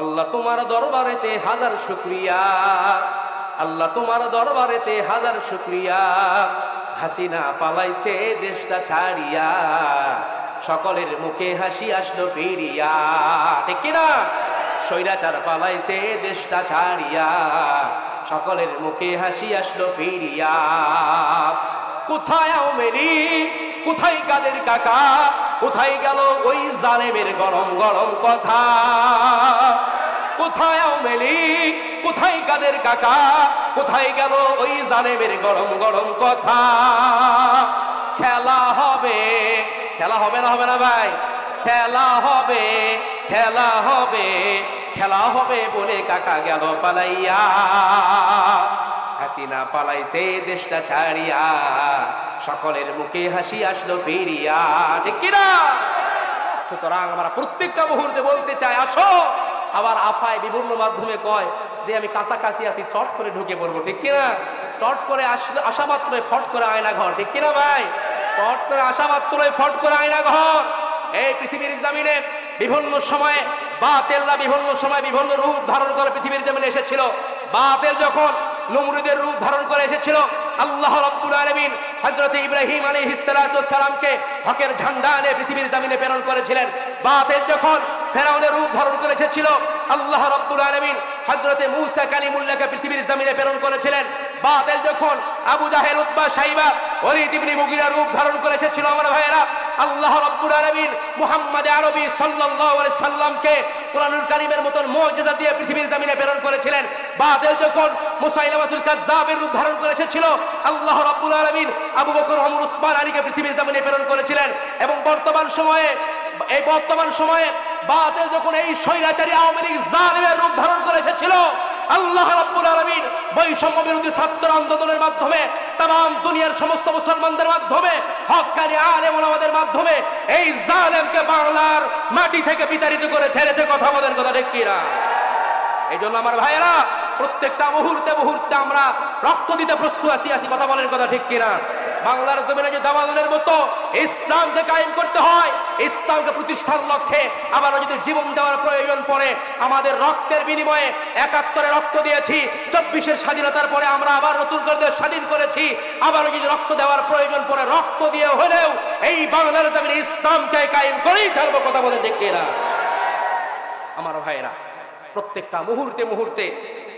আল্লাহ তোমার দরবারেতে হাজার শুকরিয়া, আল্লাহ তোমার দরবারেতে হাজার শুকরিয়া। হাসিনা পালাইছে দেশটা ছাড়িয়া, সকলের মুখে হাসি আসলো ফিরিয়া। ঠিক কিনা? স্বৈরাচার পালাইছে দেশটা ছাড়িয়া, সকলের মুখে হাসি আসলো ফিরিয়া। কোথায় আওয়ামী লীগ, কোথায় কাদের কাকা, কোথায় গেল ওই জালেমের গরম গরম কথা? কোথায় আওয়ামী লীগ, কোথায় কাদের কাকা, কোথায় গেল ওই জালেমের গরম গরম কথা? খেলা হবে, খেলা হবে না হবে না ভাই? খেলা হবে, খেলা হবে, খেলা হবে বলে কাকা গেল পালাইয়া। হাসিনা পালাইছে দেশটা ছাড়িয়া, সকলের মুখে হাসি আসলো ফিরিয়া। ঠিক কিনা? সুতরাং আমরা প্রত্যেকটা মুহূর্তে বলতে চাই আসো। আবার আফায় বিভিন্ন মাধ্যমে কয় যে আমি কাছাকাছি আছি, চট করে ঢুকে পড়বো। ঠিক কিনা? চট করে আসা মাত্রই ফট করে আয়না ঘর। ঠিক কিনা ভাই? চট করে আসা মাত্রই ফট করে আয়না ঘর। এই পৃথিবীর জমিনে বিভিন্ন সময়ে বাতিলরা বিভিন্ন সময় বিভিন্ন রূপ ধারণ করে পৃথিবীর জমিনে এসেছিল। বাতিল যখন নমরুদের রূপ ধারণ করে এসেছিল, আল্লাহ রাব্বুল আলামিন হযরত ইব্রাহিম আলাইহিস সালাতু ওয়াস সালামকে হকের ঝান্ডা নিয়ে পৃথিবীর জমিনে প্রেরণ করেছিলেন। বাতিল যখন ফেরাউনের রূপ ধারণ করে এসেছিল, আল্লাহ রাব্বুল আলামিন হযরত মূসা কালিমুল্লাহকে পৃথিবীর জমিনে প্রেরণ করেছিলেন। বাতিল যখন আবু জাহেল, উতবা, শাইবা, ওয়ালিদ ইবনে মুগীরা রূপ ধারণ করে এসেছিল, আমার ভাইয়েরা, আল্লাহ রাব্বুল আলামিন মুহাম্মদ আরবি সাল্লাল্লাহু আলাইহি সাল্লামকে কোরআনুল কারীমের মতন মুজিজা দিয়ে পৃথিবীর জমিনে প্রেরণ করেছিলেন। বাতিল যখন মুসাইলামাতুল কাযযাবের রূপ ধারণ করে এসেছিল, আল্লাহ রাব্বুল আলামিন আবু বকর, ওমর, উসমান, আলীকে পৃথিবীর জমিনে প্রেরণ করেছিলেন। এবং বর্তমান সময়ে বাতিল যখন এই স্বৈরাচারী আওয়ামী লীগ জালিমের রূপ ধারণ করে এসেছিল, আল্লাহ রাব্বুল আলামিন বৈষম্য বিরোধী ছাত্র আন্দোলনের মাধ্যমে, তাম দুনিয়ার সমস্ত মুসলমানদের মাধ্যমে, হক্কানি আলেম ওলামাদের মাধ্যমে এই জালেমকে বাংলার মাটি থেকে বিতাড়িত করে ছেড়েছে। কথা বলেন, কথা ঠিক কিনা? এই জন্য আমার ভাইয়েরা, প্রত্যেকটা মুহূর্তে মুহূর্তে আমরা রক্ত দিতে প্রস্তুত আছি। কথা বলেন, কথা ঠিক কিনা? বাংলার জমিনে যে দাওয়াতের মতো ইসলামকে কায়েম করতে হয়, ইসলামকে প্রতিষ্ঠার লক্ষ্যে আবারও যদি জীবন দেওয়ার প্রয়োজন পড়ে, আমাদের রক্তের বিনিময়ে ৭১ রক্ত দিয়েছি, ২৪-এর স্বাধীনতার পরে আমরা আবার নতুন করে দেশ স্বাধীন করেছি। আবারও যদি রক্ত দেওয়ার প্রয়োজন পড়ে, রক্ত দিয়ে হলেও এই বাংলার জমিনে ইসলামকে কায়েম করেই ছাড়বো। কথা বলে দেখে না আমার ভাইয়েরা, প্রত্যেকটা মুহূর্তে মুহূর্তে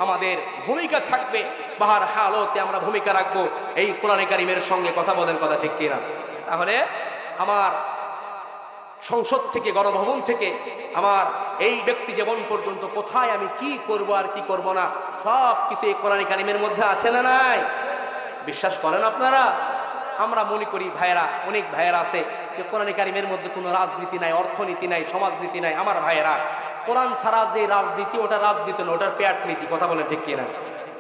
আমাদের ভূমিকা থাকবে, বাহার হালতে আমরা ভূমিকা রাখবো এই কোরআনে কারিমের সঙ্গে। কথা বলেন, কথা ঠিক কিনা? তাহলে আমার সংসদ থেকে, গণভবন থেকে আমার এই ব্যক্তি জীবন পর্যন্ত কোথায় আমি কি করব আর কি করব না, সব কিছু এই কোরআনে কারিমের মধ্যে আছে না নাই? বিশ্বাস করেন আপনারা? আমরা মনে করি ভাইয়েরা, অনেক ভাইয়েরা আছে যে কোরআনে কারিমের মধ্যে কোনো রাজনীতি নাই, অর্থনীতি নাই, সমাজনীতি নাই। আমার ভাইয়েরা, কোরআন ছাড়া যে রাজনীতি, ওটা রাজনীতি নয়, ওটার পেট নীতি। কথা বলেন ঠিক কিনা?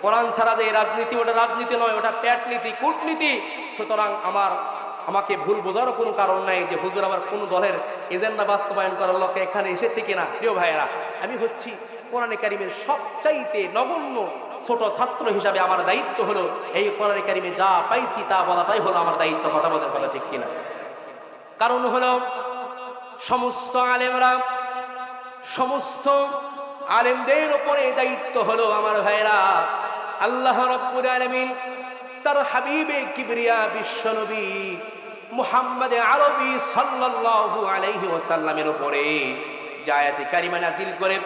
কোরআন ছাড়া যে রাজনীতি, ওটা রাজনীতি নয়, ওটা পেট নীতি, কূটনীতি। সুতরাং আমাকে ভুল বোঝারও কোনো কারণ নাই যে হুজুর আবার কোন দলের এজেন্ডা বাস্তবায়ন করার লক্ষ্যে এখানে এসেছে কিনা। প্রিয় ভাইয়েরা, আমি হচ্ছি কোরআনে কারিমের সবচাইতে নগণ্য ছোট ছাত্র হিসাবে আমার দায়িত্ব হলো এই কোরআনে কারিমে যা পাইছি তা বলাটাই হলো আমার দায়িত্ব। কথা বলেন, কথা ঠিক কিনা? কারণ হলো সমস্ত আলেমদের উপরে দায়িত্ব হলো আমার ভাইরা, আল্লাহ রাব্বুল আলামিন তার হাবিবে কিবরিয়া বিশ্বনবী মুহাম্মদ আরবি সাল্লাল্লাহু আলাইহি ওয়াসাল্লামের উপরে আয়াতে কারিমা নাযিল করে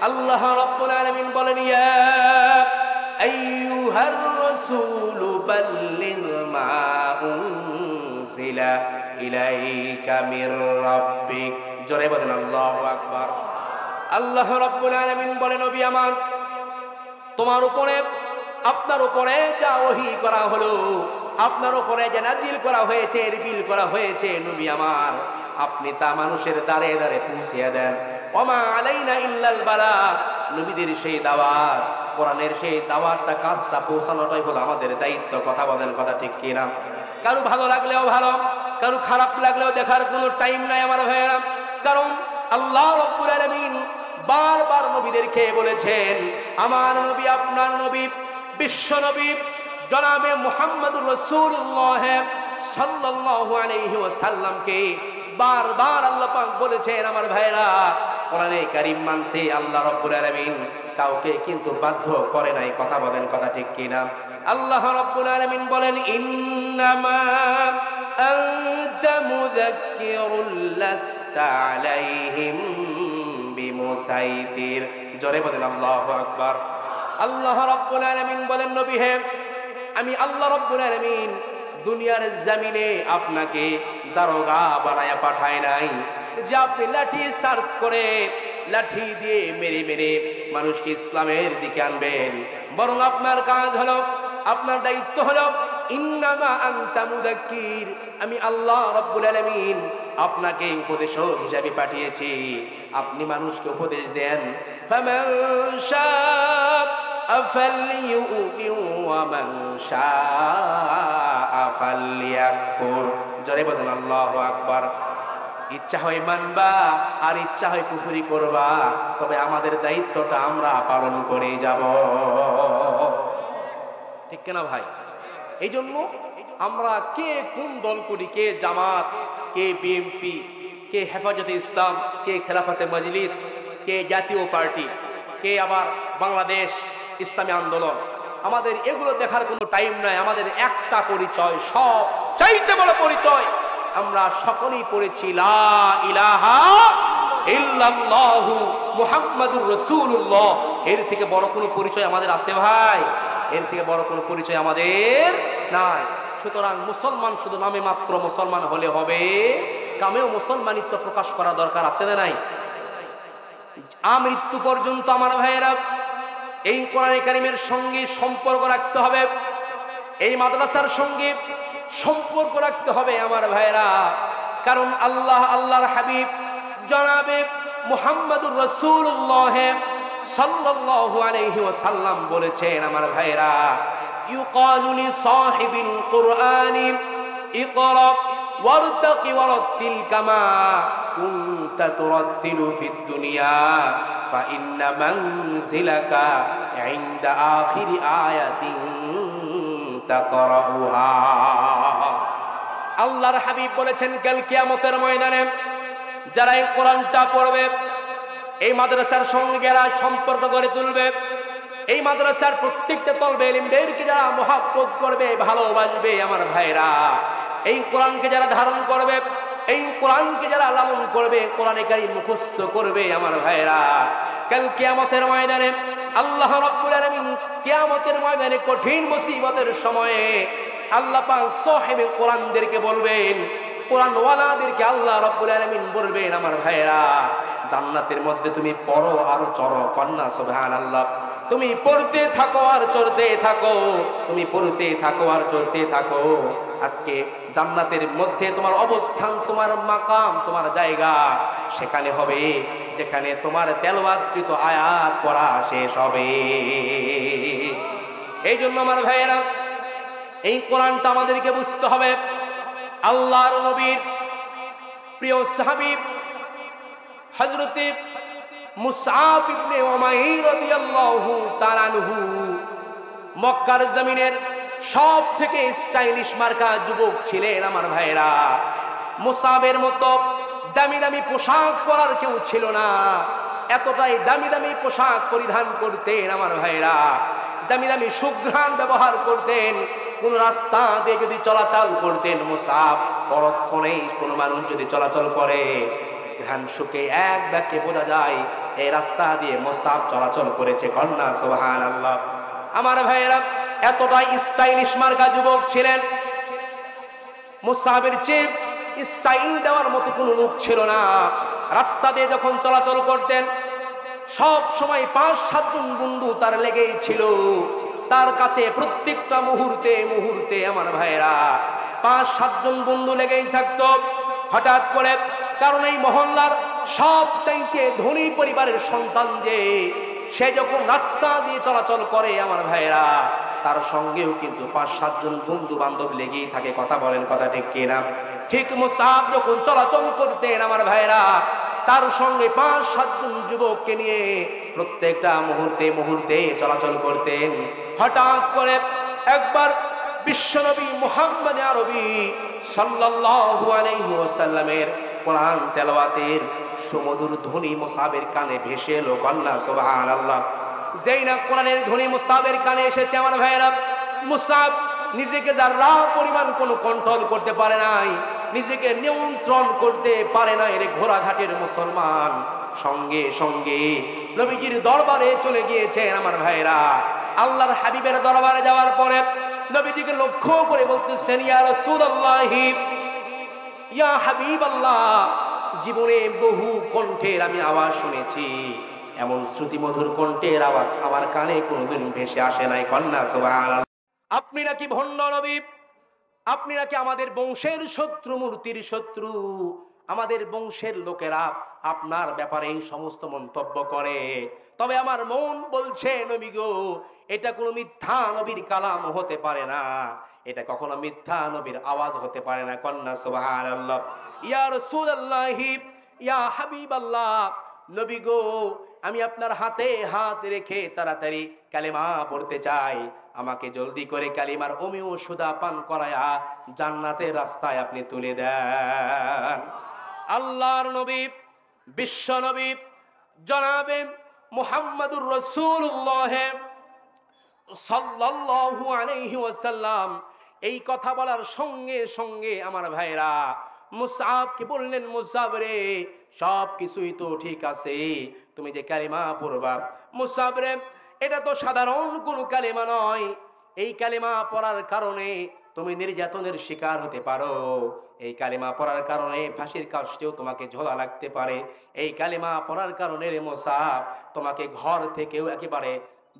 আল্লাহ রাব্বুল আলামিন বলেন, ইয়া আইয়ুহার রাসূলু বাল্লিগ মা উনজিলা ইলাইকা মির রাব্বিক। জোরে বলেন আল্লাহু আকবার। আল্লাহ রাব্বুল আলামিন বলেন, নবী আমার, তোমার উপরে, আপনার উপরে যা ওহী করা হলো, আপনার উপরে যে নাজিল করা হয়েছে, রিভিল করা হয়েছে, নবী আমার, আপনি তা মানুষের দ্বারে দ্বারে পৌঁছিয়ে দেন। ওমা আলাইনা ইল্লাল বালাগ। নবীদের সেই দাওয়াত, কোরআনের সেই দাওয়াতটা, কাজটা পৌঁছানোটাই হলো আমাদের দায়িত্ব। কথা বলেন, কথা ঠিক কিনা? কারো ভালো লাগলেও ভালো, কারো খারাপ লাগলেও দেখার কোনো টাইম নাই আমার ভাইয়েরা। কারণ আল্লাহ রাব্বুল আলামিন বারবার নবীদেরকে বলেছেন, আমার নবী, আপনার নবী, বিশ্ব নবী জনাবে মুহাম্মদুর রাসূলুল্লাহ সাল্লাল্লাহু আলাইহি ওয়াসাল্লামকে বারবার আল্লাহ পাক বলেছেন, আমার ভাইরা, কোরআনে কারীম মানতে আল্লাহ রাব্বুল আলামিন কাউকে কিন্তু বাধ্য করে নাই। কথা বলেন, কথা ঠিক কিনা? আল্লাহ রাব্বুল আলামিন বলেন, ইন্নামা আনতা মুযাক্কিরুল লাস্তা আলাইহিম বিমুসাইতির। জোরে বলেন আল্লাহু আকবার। আল্লাহ রাব্বুল আলামিন বলেন, নবী হে, আমি আল্লাহ রাব্বুল আলামিন দুনিয়ার জমিনে আপনাকে দারোগা বানায়া পাঠায় নাই যে আপনি লাঠি সার্চ করে লাঠি দিয়ে মেরে মেরে মানুষকে ইসলামের দিকে আনবেন। বরং আপনার কাজ হলো, আপনার দায়িত্ব হলো, ইন্নামা আনতা মুযাক্কির, আমি আল্লাহ রাব্বুল আলামিন আপনাকে উপদেশক হিসেবে পাঠিয়েছি। আপনি মানুষকে উপদেশ দেন। ফামান শাআ ফালইউমিন ওয়া মান শাআ ফালইয়াকফুর। জোরে বলেন আল্লাহু আকবার। ইচ্ছা হয় মানবা আর ইচ্ছা হয় কুফরি করবা, তবে আমাদের দায়িত্বটা আমরা পালন করে যাব। ঠিক কিনা ভাই? এই জন্য আমরা কে কোন দল করি, কে জামাত, কে বিএনপি, কে হেফাজতে ইসলাম, কে খেলাফতে মজলিস, কে জাতীয় পার্টি, কে আবার বাংলাদেশ ইসলামী আন্দোলন, আমাদের এগুলো দেখার কোনো টাইম নাই। আমাদের একটা পরিচয়, সব চাইতে বড় পরিচয়, আমরা সকলেই পড়েছি লা ইলাহা ইল্লাল্লাহু মুহাম্মাদুর রাসূলুল্লাহ। এর থেকে বড় কোনো পরিচয় আমাদের আছে ভাই? এর থেকে বড় কোনো পরিচয় আমাদের নাই। সুতরাং মুসলমান শুধু নামে মাত্র মুসলমান হলে হবে, কামেও মুসলমানিত্ব প্রকাশ করা দরকার আছে না নাই? আমৃত্যু পর্যন্ত আমার ভাইয়েরা এই কোরআনে কারীমের সঙ্গে সম্পর্ক রাখতে হবে, এই মাদ্রাসার সঙ্গে সম্পর্ক রাখতে হবে আমার ভাইয়েরা। কারণ আল্লাহর হাবিব জনাবে মুহাম্মাদুর রাসূলুল্লাহ সাল্লাল্লাহু আলাইহি ওয়াসাল্লাম বলেছেন আমার ভাইয়েরা, ইউকালু লি সাহিবিল কুরআনি ইকরা ওয়ারতাকি ওয়ারাত্তিল কামা কুনতা তুরাত্তিলু ফিদ দুনিয়া ফা ইন্না মানজিলাকা ইনদা আখিরি আয়াতিন তাকরাউহা। আল্লাহর হাবিব বলেছেন, কাল কিয়ামতের ময়দানে যারা এই কোরআনটা পড়বে, এই মাদ্রাসার সঙ্গে যারা সম্পর্ক গড়ে তুলবে, এই মাদ্রাসার প্রত্যেকটা তলবে ইলমদেরকে যারা মহব্বত করবে, ভালোবাসবে আমার ভাইরা, এই কোরআনকে যারা ধারণ করবে, এই কোরআনকে যারা লালন করবে, কোরআনে কারীম মুখস্থ করবে আমার ভাইরা, কাল কিয়ামতের ময়দানে আল্লাহ রাব্বুল আলামিন কিয়ামতের ময়দানে কঠিন মুসিবতের সময়ে আল্লাহ পাক সাহেবে কোরআনদেরকে বলবেন, কোরআন ওয়ালাদেরকে আল্লাহ রাব্বুল আলামিন বলবেন, আমার ভাইরা জান্নাতের মধ্যে তুমি পড়ো আর চড়ো। কন্যা সুবহানাল্লাহ। তুমি পড়তে থাকো আর চড়তে থাকো, তুমি পড়তে থাকো আর চড়তে থাকো। আজকে জান্নাতের মধ্যে তোমার অবস্থান, তোমার মাকাম, তোমার জায়গা সেখানে হবে যেখানে তোমার তেলাওয়াতকৃত আয়াত পড়া শেষ হবে। এই জন্য আমার ভাইয়েরা এই কোরআনটা আমাদেরকে বুঝতে হবে। আল্লাহর নবীর প্রিয় সাহাবী হযরত মুসআব ইবনে উমাইর রাদিয়াল্লাহু তাআলা আনহু মক্কার জমিনের সব থেকে স্টাইলিশ মার্কা যুবক ছিলেন আমার ভাইরা। মুসআবের মতো দামি দামি পোশাক পরার কেউ ছিল না, এতটাই দামি দামি পোশাক পরিধান করতেন আমার ভাইরা, দামি দামি সুঘ্রাণ ব্যবহার করতেন। কোন রাস্তা দিয়ে যদি চলাচল করতেন মুসআব, পরক্ষণেই কোন মানুষ যদি চলাচল করে ঘ্রাণ শুকে এক বাক্যে বোঝা যায় এই রাস্তা দিয়ে মুসআব চলাচল করেছে। কন্যা সুবহানাল্লাহ। আমার ভাইয়েরা এতটাই স্টাইলিশ মার্কা যুবক ছিলেন, মুসআবের চেয়ে স্টাইল দেওয়ার মতো কোনো লোক ছিল না। রাস্তা দিয়ে যখন চলাচল করতেন সব সময় 5-7 জন বন্ধু তার লেগেই ছিল, তার কাছে প্রত্যেকটা মুহূর্তে মুহূর্তে আমার ভাইয়েরা 5-7 জন বন্ধু লেগেই থাকতো। হঠাৎ করে কারণ এই মহল্লার সবচাইতে ধনী পরিবারের সন্তান যে, সে যখন রাস্তা দিয়ে চলাচল করে আমার ভাইয়েরা তার সঙ্গেও কিন্তু 5-7 জন বন্ধু বান্ধব লেগেই থাকে। কথা বলেন, কথা ঠিক কিনা? ঠিক মুসআব যখন চলাচল করতেন আমার ভাইয়েরা তার সঙ্গে 5-7 জন যুবককে নিয়ে প্রত্যেকটা মুহূর্তে মুহূর্তে চলাচল করতেন। হঠাৎ করে একবার বিশ্বনবী মুহাম্মদ আরবি সাল্লাল্লাহু আলাইহি ওয়াসাল্লামের কোরআন তেলাওয়াতের সুমধুর ধ্বনি মুসাবের কানে ভেসে এলো, কন্যা সুবহানাল্লাহ। যেই না কোরআনের ধ্বনি মুসাবের কানে এসেছে আমার ভাইয়েরা, মুসাব নিজেকে যারা পরিমাণ কোনো কন্ট্রোল করতে পারে নাই, নিজেকে নিয়ন্ত্রণ করতে পারে নাই রে ঘোড়াঘাটের মুসলমান, সঙ্গে সঙ্গে নবীজির দরবারে চলে গিয়েছেন আমার ভাইরা। আল্লাহর হাবিবের দরবারে যাওয়ার পরে নবীজিকে লক্ষ্য করে বলতেছেন, ইয়া রাসূলুল্লাহি, ইয়া হাবিবাল্লাহ, জীবনে বহু কণ্ঠের আমি আওয়াজ শুনেছি, এমন শ্রুতিমধুর কণ্ঠের আওয়াজ আমার কানে কোনোদিন ভেসে আসে নাই, কন্যা সুবহানাল্লাহ। আপনি নাকি ভণ্ড নবী, আপনি নাকি আমাদের বংশের শত্রু, মূর্তির শত্রু, আমাদের বংশের লোকেরা আপনার ব্যাপারে এই সমস্ত মন্তব্য করে। তবে আমার মন বলছে নবী গো, এটা কোনো মিথ্যা নবীর কালাম হতে পারে না, এটা কখনো মিথ্যা নবীর আওয়াজ হতে পারে না, কন্যা সুবহানাল্লাহ। ইয়া রাসূলুল্লাহি, ইয়া হাবিবাল্লাহ, নবী গো, আমি আপনার হাতে হাত রেখে তাড়াতাড়ি কালেমা পড়তে চাই, আমাকে জলদি করে কালিমার অমিয় সুদা পান করায়া জান্নাতের রাস্তায় আপনি তুলে দেন। আল্লাহর নবী, বিশ্ব নবী জনাবে মুহাম্মাদুর রাসূলুল্লাহ সাল্লাল্লাহু আলাইহি ওয়াসাল্লাম এই কথা বলার সঙ্গে সঙ্গে আমার ভাইরা মুসআবকে বললেন, মুসআব রে, সব কিছুই তো ঠিক আছে, তুমি যে কালিমা পড়বা মুসআব রে, এটা তো সাধারণ কোনো কালিমা নয়, এই কালিমা পড়ার কারণে তুমি নির্যাতনের শিকার হতে পারো, এই কালিমা পড়ার কারণে ফাঁসির কাষ্টেও তোমাকে ঝোলা লাগতে পারে, এই কালিমা পড়ার কারণে রে মুসআব তোমাকে ঘর থেকেও একেবারে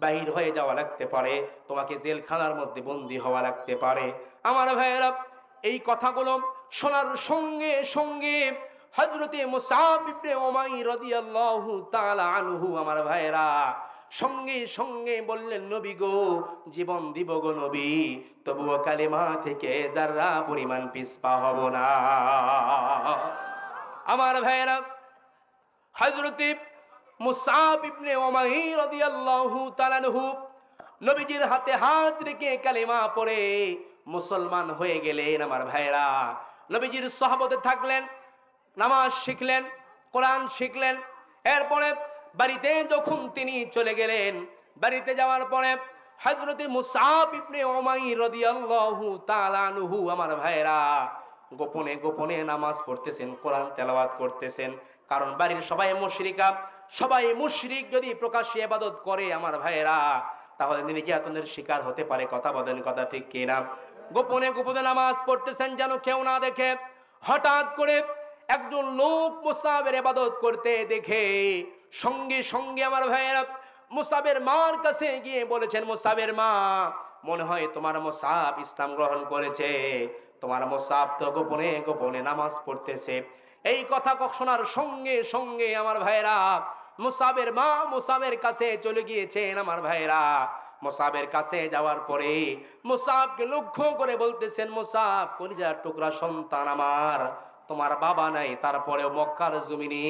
বাহির হয়ে যাওয়া লাগতে পারে, তোমাকে জেলখানার মধ্যে বন্দী হওয়া লাগতে পারে। আমার ভাইয়েরা, এই কথাগুলো শোনার সঙ্গে সঙ্গে হযরতে মুসআব ইবনে উমাইর রাদিয়াল্লাহু তাআলা আনহু আমার ভাইয়েরা সঙ্গে সঙ্গে বললেন, নবী গো, জীবন দিব গো নবী, তবুও কালিমা থেকে যারা পরিমাণ পিছপা হব না। আমার ভাইয়েরা, হযরতে মুসআব ইবনে উমাইর রাদিয়াল্লাহু তাআলা আনহু নবীজির হাতে হাত রেখে কালিমা পড়ে মুসলমান হয়ে গেলেন। আমার ভাইয়েরা, নবীজির সাহাবতে থাকলেন, নামাজ শিখলেন, কোরআন শিখলেন। এরপরে বাড়িতে যখন তিনি চলে গেলেন, বাড়িতে যাওয়ার পরে হযরতে মুসআব ইবনে উমাইর রাদিয়াল্লাহু তাআলা আনহু আমার ভাইয়েরা গোপনে গোপনে নামাজ পড়তেছেন, কোরআন তেলাওয়াত করতেছেন। কারণ বাড়ির সবাই মুশরিকা, সবাই মুশরিক যদি প্রকাশ্যে ইবাদত করে আমার ভাইয়েরা, তাহলে নির্যাতনের শিকার হতে পারে। কথা বলেন, কথা ঠিক কিনা? গোপনে গোপনে নামাজ পড়তেছেন যেন কেউ না দেখে। হঠাৎ করে একজন লোক মুসআবের ইবাদত করতে দেখে সঙ্গে সঙ্গে আমার ভাইয়েরা মুসআবের মার কাছে গিয়ে বলেছেন, মুসআবের মা, মনে হয় তোমার মুসআব ইসলাম গ্রহণ করেছে, তোমার মুসআব তো গোপনে গোপনে নামাজ পড়তেছে। এই কথা শোনার সঙ্গে সঙ্গে আমার ভাইয়েরা মুসআবের মা মুসআবের কাছে চলে গিয়েছেন। আমার ভাইয়েরা মুসআবের কাছে যাওয়ার পরে মুসআবকে লক্ষ্য করে বলতেছেন, মুসআব কলিজার টুকরা সন্তান আমার, তোমার বাবা নাই, তারপরেও মক্কার জমিনে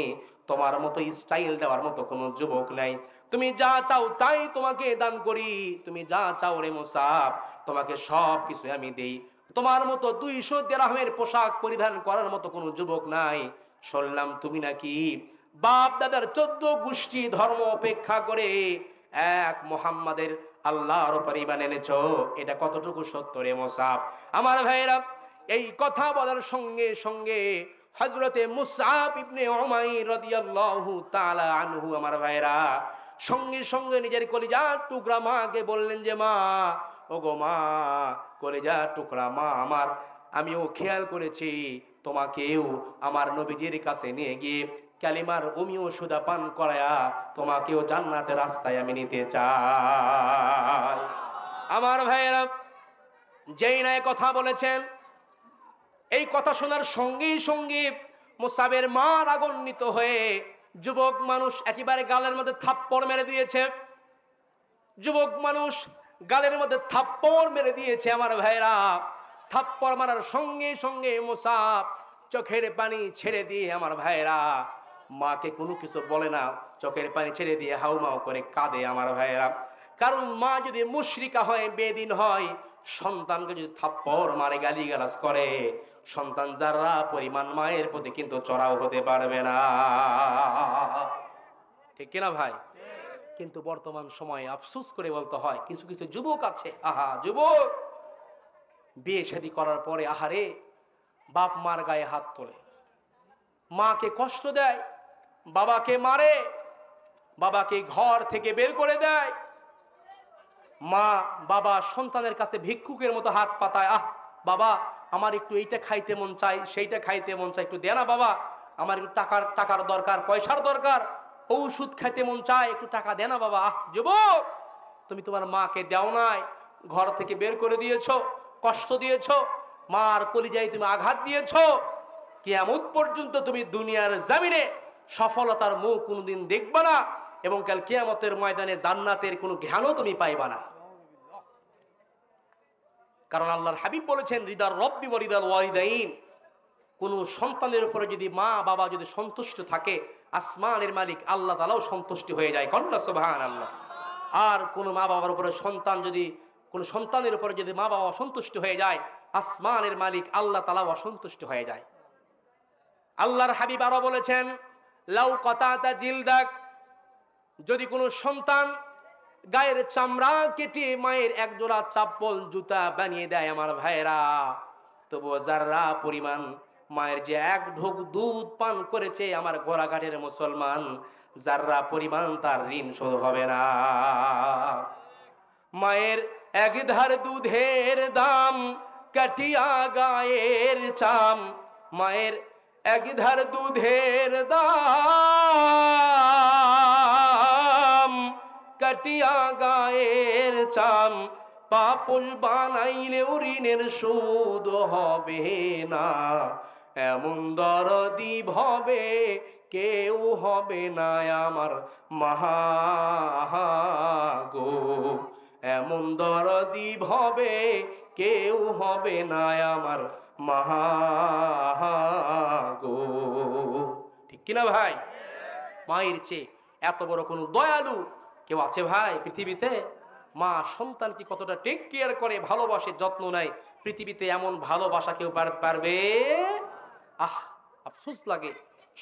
তোমার মতো স্টাইল দেওয়ার মতো কোনো যুবক নাই, তুমি যা চাও তাই তোমাকে দান করি, তুমি যা চাও রে মুসআব তোমাকে সব কিছু আমি দেই, তোমার মতো 200 দিরহামের পোশাক পরিধান করার মতো কোনো যুবক নাই। শুনলাম তুমি নাকি বাপ দাদার 14 গোষ্ঠী ধর্ম উপেক্ষা করে এক মুহাম্মাদের আল্লাহর উপর ঈমান এনেছো, এটা কতটুকু সত্য রে মুসআব? আমার ভাইরা, এই কথা বলার সঙ্গে সঙ্গে হযরতে মুসআব ইবনে উমাইর রাদিয়াল্লাহু তাআলা আনহু আমার ভাইরা সঙ্গে সঙ্গে নিজের কলিজার টুকরা মাকে বললেন যে, মা, ওগো মা, কলিজার টুকরা মা আমার, আমিও খেয়াল করেছি তোমাকেও আমার নবীজির কাছে নিয়ে গিয়ে কালিমার অমিয় সুদা পান করায়া তোমাকেও জান্নাতের রাস্তায় আমি নিতে চাই। আমার ভাইয়েরা, যেই না কথা বলেছেন, এই কথা শোনার সঙ্গে সঙ্গে মুসআবের মা রাগান্বিত হয়ে যুবক মানুষ একেবারে গালের মধ্যে থাপ্পড় মেরে দিয়েছে। যুবক মানুষ গালের মধ্যে থাপ্পড় মেরে দিয়েছে। আমার ভাইরা, থাপ্পড় মারার সঙ্গে সঙ্গে মুসআব চোখের পানি ছেড়ে দিয়ে আমার ভাইরা মাকে কোনো কিছু বলে না, চোখের পানি ছেড়ে দিয়ে হাউমাউ করে কাঁদে। আমার ভাইরা, কারণ মা যদি মুশরিকা হয়, বেদিন হয়, সন্তানকে যদি থাপ্পড় মারে, গালিগালাজ করে, সন্তান যারা পরিমাণ মায়ের প্রতি কিন্তু চড়াও হতে পারবে না। ঠিক কিনা ভাই? কিন্তু বর্তমান সময়ে আফসোস করে বলতে হয়, কিছু কিছু যুবক আছে, আহা যুবক, বিয়ে শাদী করার পরে আহারে বাপ মার গায়ে হাত তোলে, মাকে কষ্ট দেয়, বাবাকে মারে, বাবাকে ঘর থেকে বের করে দেয়। মা বাবা সন্তানের কাছে ভিক্ষুকের মতো হাত পাতায়, আহ বাবা আমার একটু এইটা খাইতে মন চাই, সেইটা খাইতে মন চাই, একটু দে না বাবা, আমার একটু টাকার দরকার, পয়সার দরকার, ঔষধ খাইতে মন চায়, একটু টাকা দে না বাবা। আহ যুবক, তুমি তোমার মাকে দেও নাই, ঘর থেকে বের করে দিয়েছো, কষ্ট দিয়েছো, মার কলিজায় তুমি আঘাত দিয়েছো, কিয়ামত পর্যন্ত তুমি দুনিয়ার জমিনে সফলতার মুখ কোনোদিন দেখবা না, এবং কাল কিয়ামতের ময়দানে জান্নাতের কোনো ঘ্রাণও তুমি পাইবা না। কারণ আল্লাহর হাবিব বলেছেন, রিদার রব্বি ওয়া রিদাল ওয়ালিদাইন, কোন সন্তানের উপরে যদি মা বাবা যদি সন্তুষ্ট থাকে, আসমানের মালিক আল্লাহ তাআলাও সন্তুষ্ট হয়ে যায়। কন্যা সুবহানাল্লাহ। আর কোন মা বাবার উপরে কোন সন্তানের উপরে যদি মা বাবা অসন্তুষ্ট হয়ে যায়, আসমানের মালিক আল্লাহ তাআলাও অসন্তুষ্ট হয়ে যায়। আল্লাহর হাবিব আরো বলেছেন, লাউ কাতাতা জিলদাক, যদি কোনো সন্তান গায়ের চামড়া কেটে মায়ের একজোড়া চাপ্পল জুতা বানিয়ে দেয় আমার ভাইরা, তবুও যারা পরিমাণ মায়ের যে এক ঢোক দুধ পান করেছে আমার ঘোড়াঘাটের মুসলমান, যারা পরিমাণ তার ঋণ শোধ হবে না। মায়ের এক ধার দুধের দাম কাটিয়া গায়ের চাম, মায়ের এক ধার দুধের দাম কাটিয়া গায়ের চাম, পাপুল বানাইলেও ঋণের শোধ হবে না, এমন দরদি ভবে কেউ হবে না আমার মাগো, এমন দরদি ভবে কেউ হবে না আমার মাগো। ঠিক কিনা ভাই? মায়ের চেয়ে এত বড় কোন দয়ালু কেউ আছে ভাই পৃথিবীতে? মা সন্তানকে কতটা টেক কেয়ার করে, ভালোবাসে, যত্ন নেয়, পৃথিবীতে এমন ভালোবাসা কেউ পারবে? আহ আফসোস লাগে,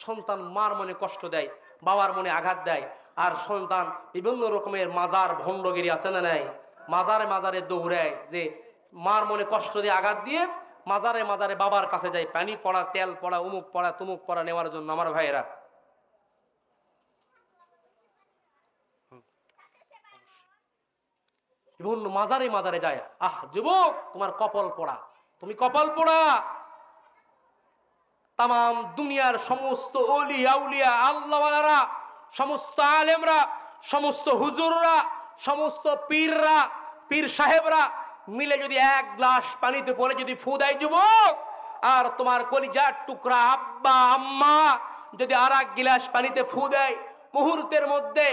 সন্তান মার মনে কষ্ট দেয়, বাবার মনে আঘাত দেয়, আর সন্তান বিভিন্ন রকমের মাজার ভণ্ডগিরি আছে না নাই, মাজারে মাজারে দৌড়ায়, যে মার মনে কষ্ট দিয়ে আঘাত দিয়ে মাজারে মাজারে বাবার কাছে যায়, পানি পড়া, তেল পড়া, উমুক পড়া, তুমুক পড়া নেওয়ার জন্য। আমার ভাইয়েরা, বিভিন্ন মাজারে মাজারে যায়। আহ যুবক, তোমার কপাল পোড়া, তুমি কপাল পোড়া। তাম দুনিয়ার সমস্ত ওলিয়া উলিয়া আল্লাহওয়ালারা, সমস্ত আলেমরা, সমস্ত হুজুররা, সমস্ত পীররা, পীর সাহেবরা মিলে যদি এক গ্লাস পানিতে পড়ে যদি ফু দেয় যুবক, আর তোমার কলিজার টুকরা আব্বা আম্মা যদি আর এক গিলাস পানিতে ফু দেয়, মুহূর্তের মধ্যে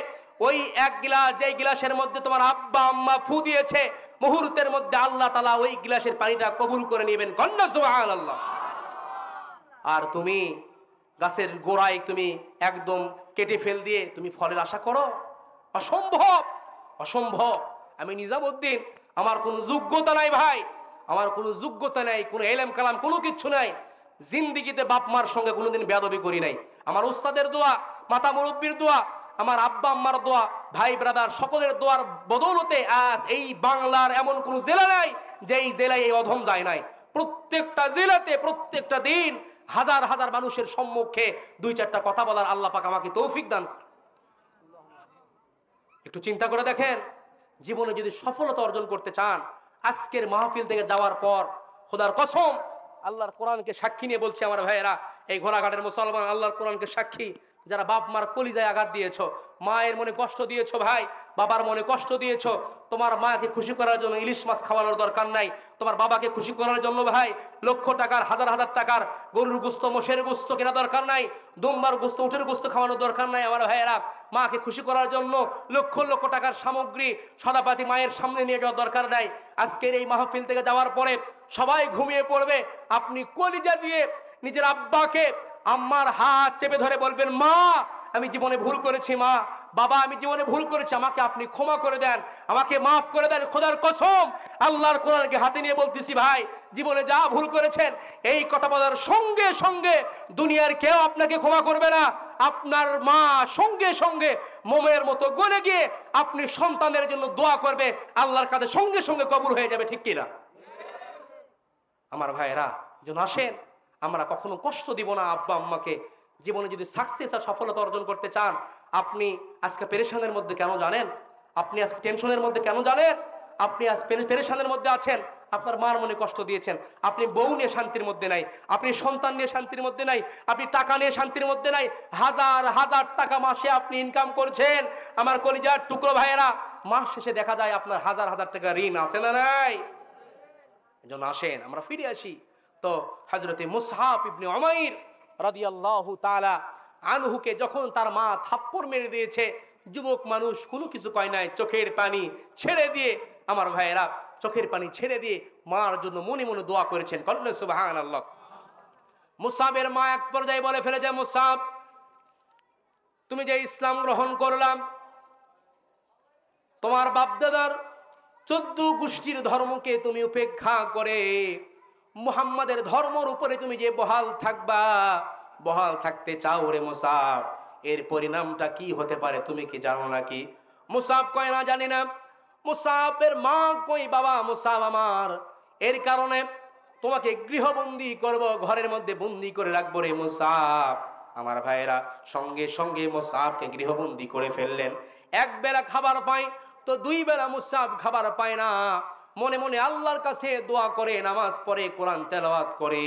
ওই এক গিলাস, যেই গিলাসের মধ্যে তোমার আব্বা আম্মা ফু দিয়েছে, মুহূর্তের মধ্যে আল্লাহ তাআলা ওই গিলাসের পানিটা কবুল করে নেবেন। কন্যা সুবহানাল্লাহ। আর তুমি গাছের গোড়ায় তুমি একদম কেটে ফেল দিয়ে তুমি ফলের আশা করো? অসম্ভব, অসম্ভব। আমি নিজামউদ্দিন, আমার কোনো যোগ্যতা নাই ভাই, আমার কোনো যোগ্যতা নাই, কোনো এলেম কালাম কোনো কিচ্ছু নাই, জিন্দিগিতে বাপ মার সঙ্গে কোনোদিন বেয়াদবি করি নাই। আমার উস্তাদের দোয়া, মাতা মুরব্বির দোয়া, আমার আব্বা আম্মার দোয়া, ভাই ব্রাদার সকলের দোয়ার বদৌলতে আজ এই বাংলার এমন কোন জেলা নাই যেই জেলায় এই অধম যায় নাই। প্রত্যেকটা জেলাতে প্রত্যেকটা দিন হাজার হাজার মানুষের সম্মুখে দুই চারটা কথা বলার আল্লাহ পাক আমাকে তৌফিক দান করে। একটু চিন্তা করে দেখেন, জীবনে যদি সফলতা অর্জন করতে চান, আজকের মাহফিল থেকে যাওয়ার পর খোদার কসম, আল্লাহর কোরআনকে সাক্ষী নিয়ে বলছি আমার ভাইয়েরা, এই ঘোড়াঘাটের মুসলমান আল্লাহর কোরআনকে সাক্ষী, যারা বাপ মার কলিজায় আঘাত দিয়েছো, মায়ের মনে কষ্ট দিয়েছো ভাই, বাবার মনে কষ্ট দিয়েছো, তোমার মাকে খুশি করার জন্য ইলিশ মাছ খাওয়ানোর দরকার নাই, তোমার বাবাকে খুশি করার জন্য ভাই লক্ষ টাকার, হাজার হাজার টাকার গরুর গোস্ত, মোষের গোস্ত কেনা দরকার নাই, দুম্বার গোস্ত, উটের গোস্ত খাওয়ানোর দরকার নাই। আমার ভাইয়েরা, মাকে খুশি করার জন্য লক্ষ লক্ষ টাকার সামগ্রী সদাপাতি মায়ের সামনে নিয়ে যাওয়ার দরকার নাই। আজকের এই মাহফিল থেকে যাওয়ার পরে সবাই ঘুমিয়ে পড়বে, আপনি কলিজা দিয়ে নিজের আব্বাকে আম্মার হাত চেপে ধরে বলবেন, মা আমি জীবনে ভুল করেছি, মা বাবা আমি জীবনে ভুল করেছি, আমাকে আপনি ক্ষমা করে দেন, আমাকে মাফ করে দেন। খোদার কসম আল্লাহর কোরআনকে হাতে নিয়ে বলতেছি ভাই, জীবনে যা ভুল করেছেন এই কথা বলার সঙ্গে সঙ্গে দুনিয়ার কেউ আপনাকে ক্ষমা করবে না। আপনার মা সঙ্গে সঙ্গে মোমের মতো গলে গিয়ে আপনি সন্তানের জন্য দোয়া করবে, আল্লাহর কাছে সঙ্গে সঙ্গে কবুল হয়ে যাবে, ঠিক কিনা? আমার ভাইয়েরা যেন আসেন, আমরা কখনো কষ্ট দিব না আব্বা আম্মাকে। জীবনে যদি সাকসেস আর সফলতা অর্জন করতে চান, আপনি আজকে পেরেশানের মধ্যে কেন জানেন? আপনি আজকে টেনশনের মধ্যে কেন জানেন? আপনি আজ পেরেশানের মধ্যে আছেন, আপনার মার মনে কষ্ট দিয়েছেন। আপনি বউ নিয়ে শান্তির মধ্যে নাই, আপনি সন্তান নিয়ে শান্তির মধ্যে নাই, আপনি টাকা নিয়ে শান্তির মধ্যে নাই। হাজার হাজার টাকা মাসে আপনি ইনকাম করছেন, আমার কলিজার টুকরো ভাইয়েরা, মাস শেষে দেখা যায় আপনার হাজার হাজার টাকা ঋণ আছে না নাই? এজন্য আসেন আমরা ফিরে আসি। তো হযরতে মুসআব ইবনে উমাইর রাদিয়াল্লাহু তাআলা আনহুকে যখন তার মা থাপ্পড় মেরে দিয়েছে, যুবক মানুষ কোনো কিছু কয় নাই, চোখের পানি ছেড়ে দিয়ে, আমার ভাইয়েরা চোখের পানি ছেড়ে দিয়ে মার জন্য মনে মনে দোয়া করেছেন। বলেন সুবহানাল্লাহ। মুসআবের মা এক পর্যায়ে বলে ফেলেছে, মুসআব তুমি যে ইসলাম গ্রহণ করলাম, তোমার বাপদাদার 14 গোষ্ঠীর ধর্মকে তুমি উপেক্ষা করে মুহাম্মাদের ধর্মের উপরে তুমি যে বহাল থাকবা, বহাল থাকতে চাও রে মুসআব, এর পরিণামটা কি হতে পারে তুমি কি জানো নাকি? মুসআব কয় না জানি না। মুসআবের মা কই, বাবা মুসআব আমার, এর কারণে তোমাকে গৃহবন্দী করব, ঘরের মধ্যে বন্দী করে রাখবো রে মুসআব। আমার ভাইয়েরা সঙ্গে সঙ্গে মুসআবকে গৃহবন্দী করে ফেললেন। এক বেলা খাবার পায় তো 2 বেলা মুসআব খাবার পায় না, মনে মনে আল্লাহর কাছে দোয়া করে, নামাজ পড়ে, কোরআন তেলাওয়াত করে।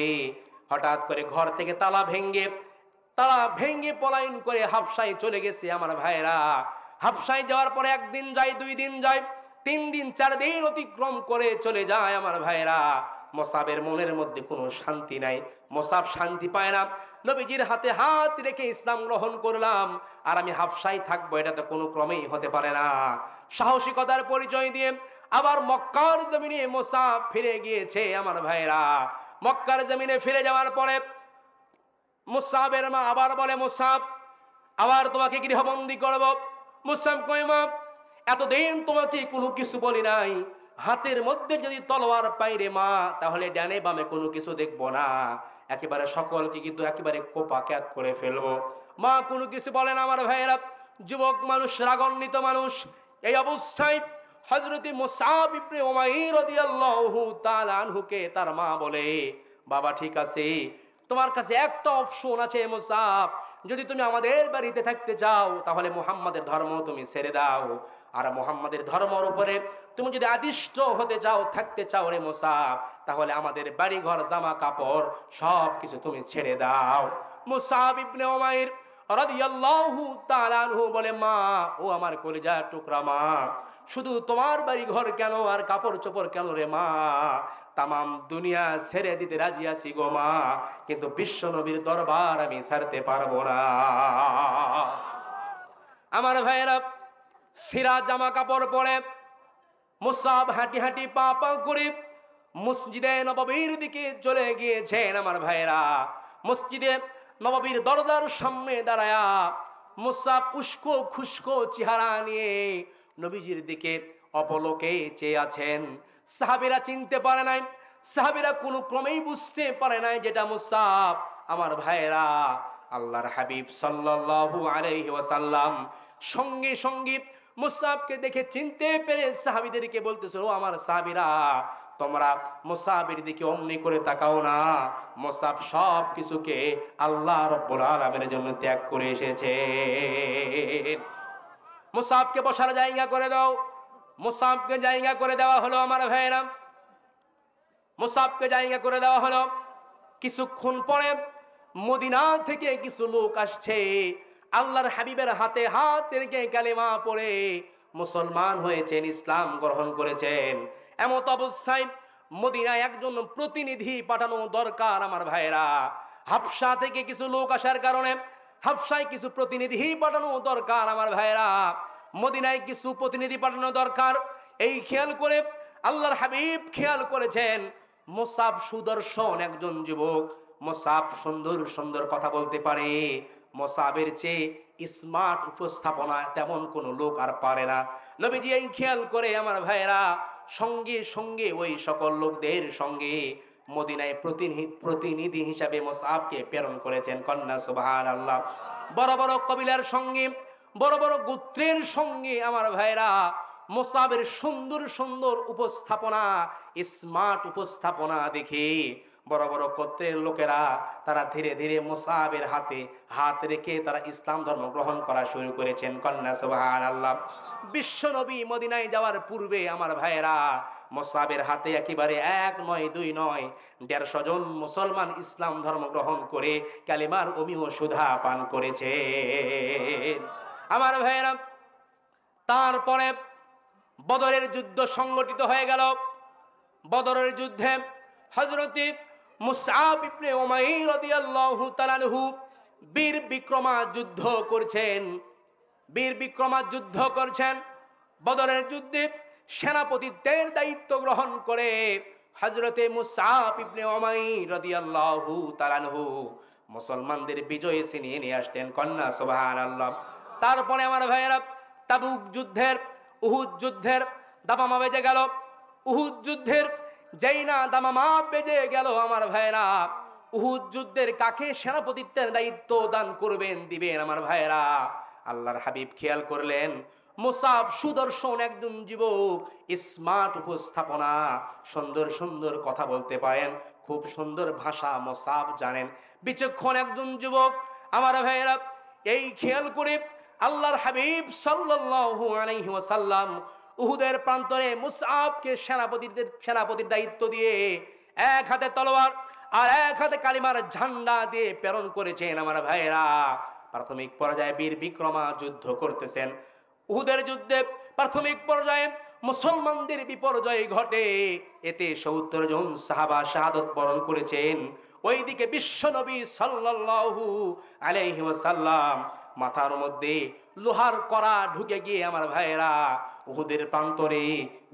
হঠাৎ করে ঘর থেকে তালা ভেঙ্গে পলায়ন করে হাবশায় চলে গেছে। আমার ভাইয়েরা হাবশায় যাওয়ার পরে 1 দিন যায়, 2 দিন যায়, 3 দিন 4 দিন অতিক্রম করে চলে যায়। আমার ভাইয়েরা মুসআবের মনের মধ্যে কোনো শান্তি নাই, মুসআব শান্তি পায় না। নবীজির হাতে হাত রেখে ইসলাম গ্রহণ করলাম আর আমি হাবশায় থাকবো, এটা তো কোনো ক্রমেই হতে পারে না। সাহসিকতার পরিচয় দিয়ে আবার মক্কার জমিনে মুসআব ফিরে গিয়েছে। আমার ভাইয়েরা মক্কার জমিনে ফিরে যাওয়ার পরে মুসআবের মা আবার বলে, মুসআব আবার তোমাকে গৃহবন্দী করব। মুসআব কয়, মা এতদিন তোমাকে কোনো কিছু বলি নাই, হাতের মধ্যে যদি তলোয়ার পাই রে মা, তাহলে ডানে বামে কোনো কিছু দেখবো না, একেবারে সকলকে কিন্তু একেবারে কোপাকাত করে ফেলবো। মা কোনো কিছু বলে না। আমার ভাইয়েরা যুবক মানুষ, রাগান্বিত মানুষ, এই অবস্থায় হযরত মুসআব ইবনে উমাইর রাদিয়াল্লাহু তাআলা আনহুকে তার মা বলে, বাবা ঠিক আছে, তোমার কাছে একটা অপশন আছে মুসআব, যদি তুমি আমাদের বাড়িতে থাকতে চাও তাহলে মুহাম্মাদের ধর্ম তুমি ছেড়ে দাও, আর মুহাম্মাদের ধর্মের উপরে তুমি যদি আদিষ্ট হতে চাও, থাকতে চাও রে মুসআব, তাহলে আমাদের বাড়ি ঘর জামা কাপড় সব কিছু তুমি ছেড়ে দাও। মুসআব ইবনে উমাইর রাদিয়াল্লাহু তাআলা আনহু বলে, মা ও আমার কলিজার টুকরা মা, শুধু তোমার বাড়ি ঘর কেন আর কাপড় চোপড় কেন রে মা, তামাম দুনিয়া ছেড়ে দিতে রাজি আছি গো মা, কিন্তু বিশ্ব নবীর দরবার আমি ছাড়তে পারবো না। আমার ভাইয়েরা ছিঁড়া জামা কাপড় পরে মুসআব হাঁটি হাঁটি পা পা করে মসজিদে নববীর দিকে চলে গিয়েছেন। আমার ভাইয়েরা মসজিদে নববীর দরজার সামনে দাঁড়ায়া মুসআব উস্কো খুস্কো চেহারা নিয়ে নবীজির দিকে অপলকে চেয়ে আছেন। সাহাবীরা চিনতে পারে নাই, সাহাবীরা কোনো ক্রমেই বুঝতে পারে নাই যেটা মুসআব। আমার ভাইয়েরা আল্লাহর হাবিব সাল্লাল্লাহু আলাইহি ওয়াসাল্লাম সঙ্গে সঙ্গে মুসআবকে দেখে চিনতে পেরে সাহাবীদেরকে বলতেছে, ও আমার সাহাবীরা, তোমরা মুসআবের দিকে অমনি করে তাকাও না, মুসআব সব কিছুকে আল্লাহ রাব্বুল আলামিনের জন্য ত্যাগ করে এসেছে। মুসআবকে বসার জায়গা করে দাও। মুসআবকে জায়গা করে দেওয়া হলো। আমার ভাইয়েরা মুসআবকে জায়গা করে দেওয়া হলো। কিছুক্ষণ পরে মদিনা থেকে কিছু লোক আসছে, আল্লাহর হাবিবের হাতে হাত রেখে কালেমা পড়ে মুসলমান হয়েছেন, ইসলাম গ্রহণ করেছেন। এমত অবস্থায় মদিনায় একজন প্রতিনিধি পাঠানো দরকার। আমার ভাইয়েরা হাবশা থেকে কিছু লোক আসার কারণে হাবশায় কিছু প্রতিনিধি পাঠানো দরকার। আমার ভাইয়েরা মদিনায় কিছু প্রতিনিধি পাঠানো দরকার। এই খেয়াল করে আল্লাহর হাবিব খেয়াল করেছেন মুসআব সুদর্শন একজন যুবক, মুসআব সুন্দর সুন্দর কথা বলতে পারে, মুসআবের চেয়ে স্মার্ট উপস্থাপনা তেমন কোনো লোক আর পারে না। নবীজি এই খেয়াল করে আমার ভাইরা সঙ্গে সঙ্গে ওই সকল লোকদের সঙ্গে মদিনায় প্রতিনিধি হিসাবে মুসআবকে প্রেরণ করেছেন। কন্যা সুবহানাল্লাহ। বড় বড় কবিলার সঙ্গে, বড় বড় গোত্রের সঙ্গে আমার ভাইরা মুসআবের সুন্দর সুন্দর উপস্থাপনা, স্মার্ট উপস্থাপনা দেখে বড় বড় গোত্রের লোকেরা তারা ধীরে ধীরে মুসআবের হাতে হাত রেখে তারা ইসলাম ধর্ম গ্রহণ করা শুরু করেছেন। কন্যা সুবহানাল্লাহ। বিশ্ব নবী মদিনায় যাওয়ার পূর্বে আমার ভাইয়েরা মুসআবের হাতে একেবারে 1 নয় 2 নয় 150 জন মুসলমান ইসলাম ধর্ম গ্রহণ করে কালিমার অমিয় সুধা পান করেছে আমার ভাইয়েরা। তারপরে বদরের যুদ্ধ সংগঠিত হয়ে গেল। বদরের যুদ্ধে হযরত মুসআব ইবনে উমাইর রাদিয়াল্লাহু তাআলা আনহু বীর বিক্রমা যুদ্ধ করছেন, বীর বিক্রমা যুদ্ধ করছেন। বদরের যুদ্ধে সেনাপতিত্বের দায়িত্ব গ্রহণ করে হযরত মুসআব ইবনে উমাইর রাদিয়াল্লাহু তাআলা আনহু মুসলমানদের বিজয় ছিনিয়ে নিয়ে আসলেন। কন্যা সুবহানাল্লাহ। তারপরে আমার ভাইয়েরা তাবুক যুদ্ধের, উহুদ যুদ্ধের দামামা বেজে গেল। উহুদ যুদ্ধের যেই না দামামা বেজে গেল আমার ভাইয়েরা, উহুদ যুদ্ধের কাকে সেনাপতিত্বের দায়িত্ব দান করবেন, দিবেন আমার ভাইয়েরা? আল্লাহর হাবিব খেয়াল করলেন মুসআব সুদর্শন একজন যুবক, স্মার্ট উপস্থাপনা, সুন্দর সুন্দর কথা বলতে পারেন, খুব সুন্দর ভাষা মুসআব জানেন, বিচক্ষণ একজন যুবক আমার ভাইয়েরা। এই খেয়াল করে আল্লাহর হাবিব সাল্লাল্লাহু আলাইহি ওয়াসাল্লাম উহুদের প্রান্তরে মুসআবকে সেনাপতির দায়িত্ব দিয়ে এক হাতে তলোয়ার আর এক হাতে কালিমার ঝান্ডা দিয়ে প্রেরণ করেছেন আমার ভাইয়েরা। প্রাথমিক পর্যায়ে বীর বিক্রমা যুদ্ধ করতেছেন। উহুদের যুদ্ধে প্রাথমিক পর্যায়ে মুসলমানদের বিপর্যয় ঘটে, এতে 70 জন সাহাবা শাহাদাত বরণ করেছেন। ওইদিকে বিশ্বনবী সাল্লাল্লাহু আলাইহি ওয়াসাল্লাম মাথার মধ্যে লোহার কড়া ঢুকে গিয়ে আমার ভাইয়েরা উহুদের প্রান্তরে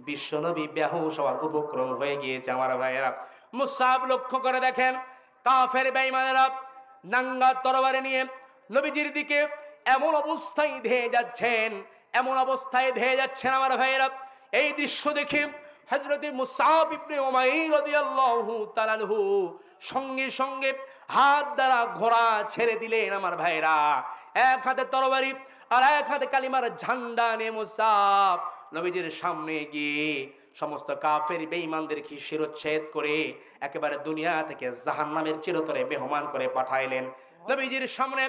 বিশ্বনবী বেহুশ হওয়ার উপক্রম হয়ে গিয়েছে আমার ভাইয়েরা। মুসআব লক্ষ্য করে দেখেন কাফের বেঈমানেরা নাঙ্গা তরবারি নিয়ে নবীজির দিকে এমন অবস্থায় ধেয়ে যাচ্ছেন, এমন অবস্থায় ধেয়ে যাচ্ছেন আমার ভাইয়েরা। এই দৃশ্য দেখে হযরত মুসআব ইবনে উমাইর রাদিয়াল্লাহু তাআলা আনহু সঙ্গে সঙ্গে হাত দ্বারা ঘোড়া ছেড়ে দিলেন আমার ভাইরা। এক হাতে তরবারি আর এক হাতে কালিমার ঝান্ডা নিয়ে মুসআব নবীজির সামনে গিয়ে সমস্ত কাফের বেঈমানদেরকে শিরচ্ছেদ করে একেবারে দুনিয়া থেকে জাহান্নামের চিরতরে মেহমান করে পাঠাইলেন। নবীজির সামনে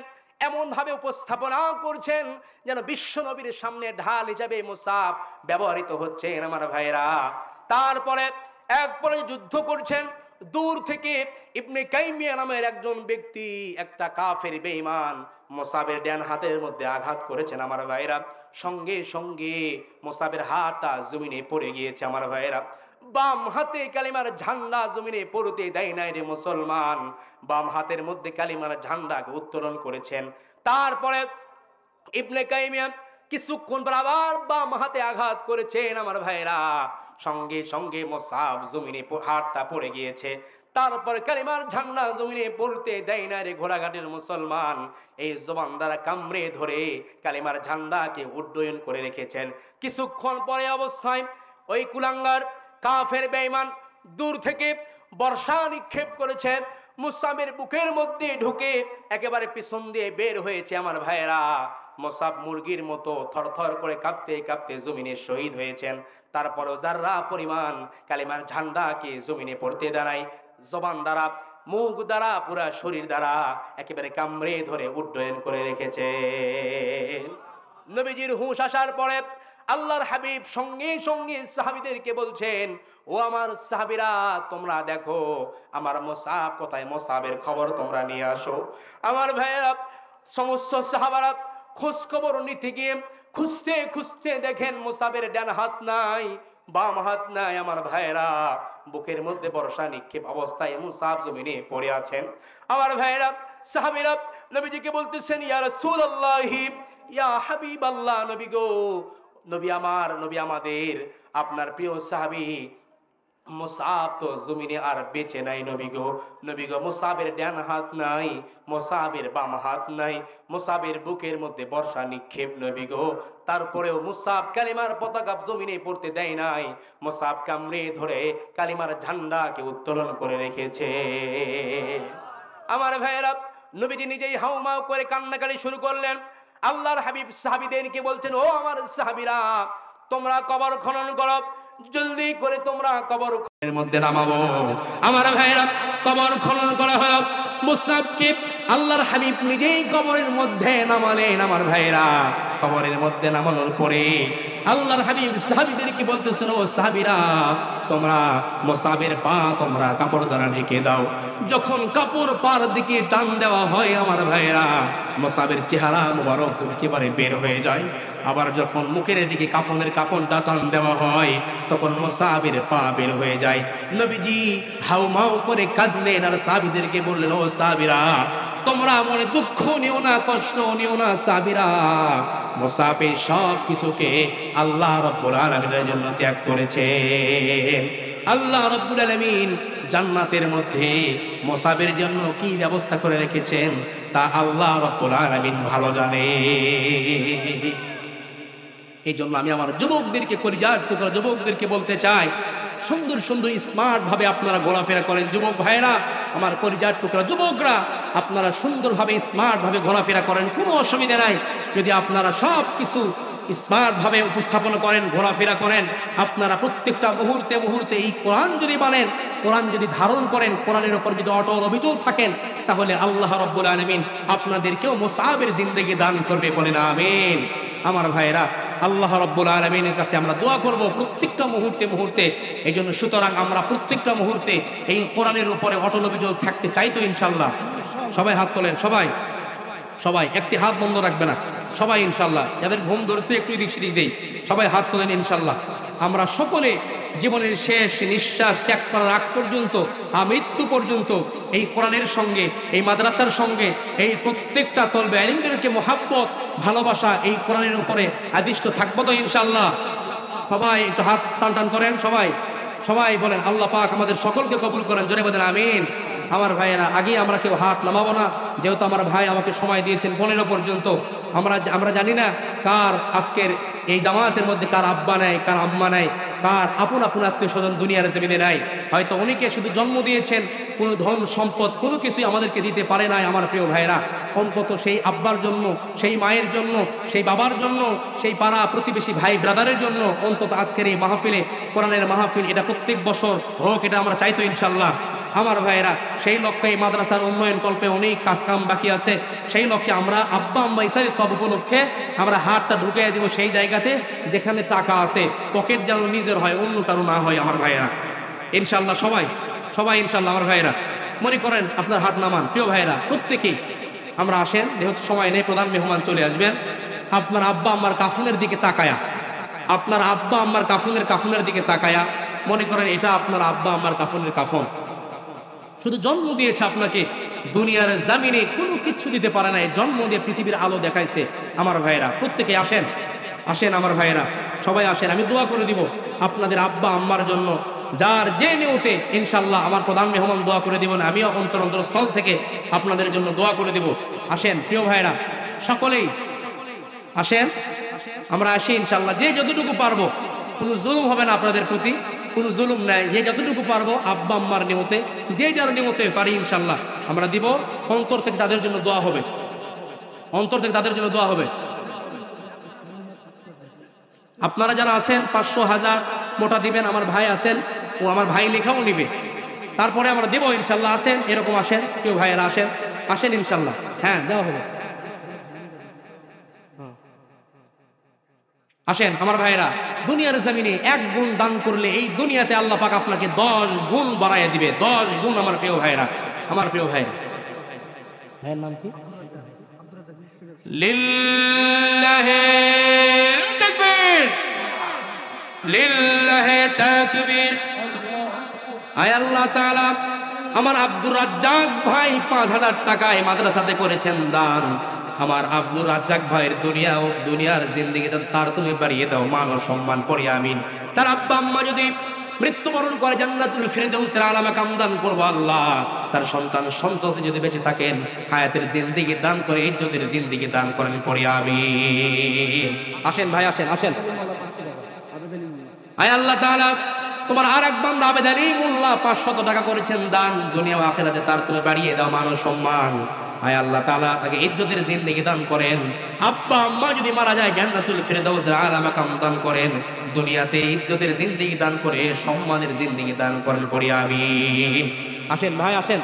এমন ভাবে উপস্থাপনা করছেন যেন বিশ্ব নবীর সামনে ঢাল হিসাবে মুসআব ব্যবহৃত হচ্ছেন আমার ভাইরা। তারপরে এক পর্যায়ে যুদ্ধ করছেন। দূর থেকে ইবনে কাইমিয়া নামের একজন ব্যক্তি, একটা কাফের বেঈমান মুসআবের ডান হাতের মধ্যে আঘাত করেছেন আমার ভাইরা। সঙ্গে সঙ্গে মুসআবের হাতটা জমিনে পড়ে গিয়েছে আমার ভাইরা। বাম হাতে কালিমার ঝান্ডা জমিনে পড়তে দেয় নাই রে মুসলমান, বাম হাতের মধ্যে কালিমার ঝান্ডাকে উত্তোলন করেছেন। তারপরে ইবনে কাইমিয়া কিছুক্ষণ পর আবার বাম হাতে আঘাত করেছেন আমার ভাইরা। সঙ্গে সঙ্গে মুসআব জমিনে হাতটা পড়ে গিয়েছে। তারপর কালিমার ঝান্ডা জমিনে পড়তে দেয় না রে ঘোড়াঘাটের মুসলমান। এই জবান দ্বারা কামড়ে ধরে কালিমার ঝান্ডাকে উড্ডয়ন করে রেখেছেন। কিছুক্ষণ পরে অবস্থায় ওই কুলাঙ্গার কাফের বেঈমান দূর থেকে বর্ষা নিক্ষেপ করেছে, মুসআবের বুকের মধ্যে ঢুকে একেবারে পিছন দিয়ে বের হয়েছে আমার ভাইয়েরা। মুসআব মুরগির মতো থরথর করে কাঁপতে কাঁপতে জমিনে শহীদ হয়েছেন। তারপরও যাররা পরিমাণ কালিমার ঝান্ডাকে জমিনে পড়তে দাঁড়ায়, জবান দ্বারা, মুখ দ্বারা, পুরা শরীর দ্বারা একেবারে কামড়ে ধরে উড্ডয়ন করে রেখেছে। নবীজির হুঁশ আসার পরে আল্লাহর হাবিব সঙ্গে সঙ্গে সাহাবীদেরকে বলছেন, ও আমার সাহাবীরা, তোমরা দেখো আমার মুসআব কোথায়, মুসআবের খবর তোমরা নিয়ে আসো। আমার ভাইয়েরা সমস্ত সাহাবারা খোঁজ খবর নিতে গিয়ে খুঁজতে খুঁজতে দেখেন মুসআবের ডান হাত নাই, বাম হাত নাই। আমার ভাইয়েরা বুকের মধ্যে বর্ষা নিক্ষেপ অবস্থায় মুসআব জমিনে পড়ে আছেন। আমার ভাইয়েরা সাহাবীরা নবীজিকে বলতেছেন, ইয়া রাসূলুল্লাহি, ইয়া হাবিবাল্লাহ, নবী গো, নবী আমার, নবী আমাদের, আপনার প্রিয় সাহাবী মুসাব তো জমিনে আর বেঁচে নাই নবী গো মুসাবের ডান হাত নাই, মুসাবের বাম হাত নাই, মুসাবের বুকের মধ্যে বর্ষা নিক্ষেপ নবী গো। তারপরেও মুসাব কালিমার পতাকা জমিনে পড়তে দেয় নাই, মুসাব কামড়ে ধরে কালিমার ঝান্ডাকে উত্তোলন করে রেখেছে। আমার ভাইয়েরা, নবীজি নিজেই হাউমাউ করে কান্নাকাটি শুরু করলেন। আল্লাহর হাবিব সাহাবীদেরকে বলছেন, ও আমার সাহাবীরা, তোমরা কবর খনন করো, জলদি করে তোমরা কবর খননের মধ্যে নামাবো। আমার ভাইরা, কবর খনন করা হলো। মুসাবকে আল্লাহর হাবিব নিজেই কবরের মধ্যে নামালেন। আমার ভাইরা, কবরের মধ্যে নামানোর পরে আল্লাহর হাবিব সাহাবীদেরকে বলতেছেন, ও সাহাবীরা, তোমরা মুসাবের পা তোমরা কাপড় দ্বারা ঢেকে দাও। যখন কাপড় পার দিকে টান দেওয়া হয় আমার ভাইরা, মুসাবের চেহারা মুবারক একেবারে বের হয়ে যায়। আবার যখন মুখের দিকে কাফনের কাফনটা টান দেওয়া হয়, তখন মুসাবের পা বের হয়ে যায়। নবীজি হাউমাউ করে কাঁদলেন আর সাহাবীদেরকে বললেন, ও সাহাবীরা, তোমরা মনে দুঃখ নিও না, কষ্ট নিও না সাহাবীরা, মুসাফির সব কিছুকে আল্লাহ রাব্বুল আলামিনের জন্য ত্যাগ করেছে। আল্লাহ রাব্বুল আলামিন জান্নাতের মধ্যে মুসাফির জন্য কি ব্যবস্থা করে রেখেছেন তা আল্লাহ রাব্বুল আলামিন ভালো জানে। এই জন্য আমি আমার যুবকদেরকে, কলিজার টুকরা যুবকদেরকে বলতে চাই, সুন্দর সুন্দর স্মার্ট ভাবে আপনারা ঘোরাফেরা করেন। যুবক ভাইরা, আমার কলিজার টুকরা যুবকরা, আপনারা সুন্দরভাবে স্মার্ট ভাবে ঘোরাফেরা করেন, কোনো অসুবিধা নাই। যদি আপনারা সব কিছু স্মার্ট ভাবে উপস্থাপন করেন, ঘোরাফেরা করেন, আপনারা প্রত্যেকটা মুহূর্তে মুহূর্তে এই কোরআন যদি মানেন, কোরআন যদি ধারণ করেন, কোরআনের উপর যদি অটল অবিচল থাকেন, তাহলে আল্লাহ রাব্বুল আলামিন আপনাদেরকেও মুসাবের জিন্দেগি দান করবে, বলেন আমিন। আমার ভাইরা, আল্লাহ রাব্বুল আলামিনের কাছে আমরা দোয়া করব প্রত্যেকটা মুহূর্তে মুহূর্তে। এই জন্য সুতরাং আমরা প্রত্যেকটা মুহূর্তে এই কোরআনের উপরে অটল অবিচল থাকতে চাই তো ইনশাল্লাহ। সবাই হাত তোলেন, সবাই সবাই একটি হাত বন্ধ রাখবে না, সবাই ইনশাল্লাহ। যাদের ঘুম ধরছে একটু এদিক সেদিক দেই, সবাই হাত তোলেন ইনশাল্লাহ। আমরা সকলে জীবনের শেষ নিঃশ্বাস ত্যাগ করার আগ পর্যন্ত, মৃত্যু পর্যন্ত এই কোরআনের সঙ্গে, এই মাদ্রাসার সঙ্গে, এই প্রত্যেকটা তলবে ইলমদেরকে মহাব্বত, ভালোবাসা এই কোরআনের উপরে আদিষ্ট থাকবো তো ইনশাল্লাহ। সবাই একটু হাত টান টান করেন, সবাই সবাই বলেন, আল্লাহ পাক আমাদের সকলকে কবুল করেন, জোরে বলেন আমিন। আমার ভাইয়েরা, আগে আমরা কেউ হাত নামাবো না, যেহেতু আমার ভাই আমাকে সময় দিয়েছেন 15 পর্যন্ত। আমরা জানি না কার আজকের এই জামাতের মধ্যে কার আব্বা নাই, কার আম্মা নাই, কার আপন আপন আত্মীয় স্বজন দুনিয়ার জমিনে নাই। হয়তো অনেকে শুধু জন্ম দিয়েছেন, কোনো ধন সম্পদ কোনো কিছুই আমাদেরকে দিতে পারে নাই। আমার প্রিয় ভাইরা, অন্তত সেই আব্বার জন্য, সেই মায়ের জন্য, সেই বাবার জন্য, সেই পাড়া প্রতিবেশী ভাই ব্রাদারের জন্য অন্তত আজকের এই মাহফিলে, কোরআনের মাহফিল, এটা প্রত্যেক বছর হোক, এটা আমরা চাইতো ইনশাল্লাহ। আমার ভাইয়েরা, সেই লক্ষ্যে এই মাদ্রাসার উন্নয়ন কল্পে অনেক কাজকাম বাকি আছে। সেই লক্ষ্যে আমরা আব্বা আম্মা ইসারি সব উপলক্ষে আমরা হাতটা ঢুকিয়ে দিব সেই জায়গাতে যেখানে টাকা আছে, পকেট যেন নিজের হয়, অন্য কারো না হয়। আমার ভাইয়েরা ইনশাল্লাহ, সবাই সবাই ইনশাল্লাহ। আমার ভাইয়েরা মনে করেন, আপনার হাত নামান। প্রিয় ভাইয়েরা, প্রত্যেকেই আমরা আসেন, যেহেতু সময় নেই, প্রধান মেহমান চলে আসবেন। আপনার আব্বা আম্মার কাফনের দিকে তাকায়া, আপনার আব্বা আম্মার কাফনের দিকে তাকায়া মনে করেন এটা আপনার আব্বা আম্মার কাফনের কাফন। শুধু জন্ম দিয়েছে আপনাকে, দুনিয়ার জামিনে কোনো কিচ্ছু দিতে পারে না, জন্ম দিয়ে পৃথিবীর আলো দেখাইছে। আমার ভাইয়েরা প্রত্যেকে আসেন, আসেন আমার ভাইয়েরা, সবাই আসেন। আমি দোয়া করে দিব আপনাদের আব্বা আম্মার জন্য, যার যে নিয়তে ইনশাল্লাহ আমার প্রধান মেহমান দোয়া করে দিব না, আমিও অন্তরস্থল থেকে আপনাদের জন্য দোয়া করে দিব। আসেন প্রিয় ভাইয়েরা, সকলেই আসেন, আমরা আসি ইনশাল্লাহ। যে যতটুকু পারবো, কোনো জুলুম হবে না আপনাদের প্রতি, কোনো জুলুম নাই। যে যতটুকু পারবো আব্বা আম্মার নিয়তে, যে যার নিয়তে পারি ইনশাল্লাহ আমরা দিব। অন্তর থেকে তাদের জন্য দোয়া হবে, অন্তর থেকে তাদের জন্য দোয়া হবে। আপনারা যারা আছেন 500, 1000 মোটা দিবেন। আমার ভাই আছেন, ও আমার ভাই লেখাও নিবে, তারপরে আমরা দেবো ইনশাল্লাহ। আসেন, এরকম আসেন, কেউ ভাইয়েরা আসেন, আসেন ইনশাল্লাহ। হ্যাঁ, দেওয়া হবে। আসেন আমার ভাইরা, দুনিয়ার জমিনে 1 গুণ দান করলে এই দুনিয়াতে আল্লাহ পাক আপনাকে 10 গুণ বাড়াইয়া দিবে, 10 গুণ। আমার প্রিয় ভাইরা, আমার প্রিয় ভাইরা, ভাইয়ের নাম কি? লিল্লাহি তাকবীর, লিল্লাহি তাকবীর। আয় আল্লাহ তাআলা, আমার আব্দুর রাজ্জাক ভাই 5000 টাকায় মাদ্রাসাতে করেছেন দান। আমার আব্দুর রাজ্জাক ভাইয়ের দুনিয়ার জিন্দেগিতে তার তুমি বাড়িয়ে দাও, মান ও সম্মান পড়ি আমিন। তার আব্বা আম্মা যদি মৃত্যুবরণ করে জান্নাতুল ফিরদাউসের আলা মাকাম দান করব আল্লাহ। তার সন্তান সন্ততি যদি বেঁচে থাকেন হায়াতের জিন্দেগি দান করে, ইজ্জতের জিন্দেগি দান করেন, পড়ি আমিন। আসেন ভাই, আসেন আসেন। আয় আল্লাহ তাআলা, তোমার আর এক বান্দা আবেদ আলী মোল্লা 500 টাকা করেছেন দান, দুনিয়া ও আখিরাতে তার তুমি বাড়িয়ে দাও মান সম্মান। আয় আল্লাহ তাআলা, তাকে ইজ্জতের জিন্দেগি দান করেন। আব্বা আম্মা যদি মারা যায় জান্নাতুল ফিরদাউসের আলা মাকাম দান করেন, দুনিয়াতে ইজ্জতের জিন্দেগি দান করে সম্মানের জিন্দেগি দান করেন, পড়ি আমিন। আসেন ভাই আসেন,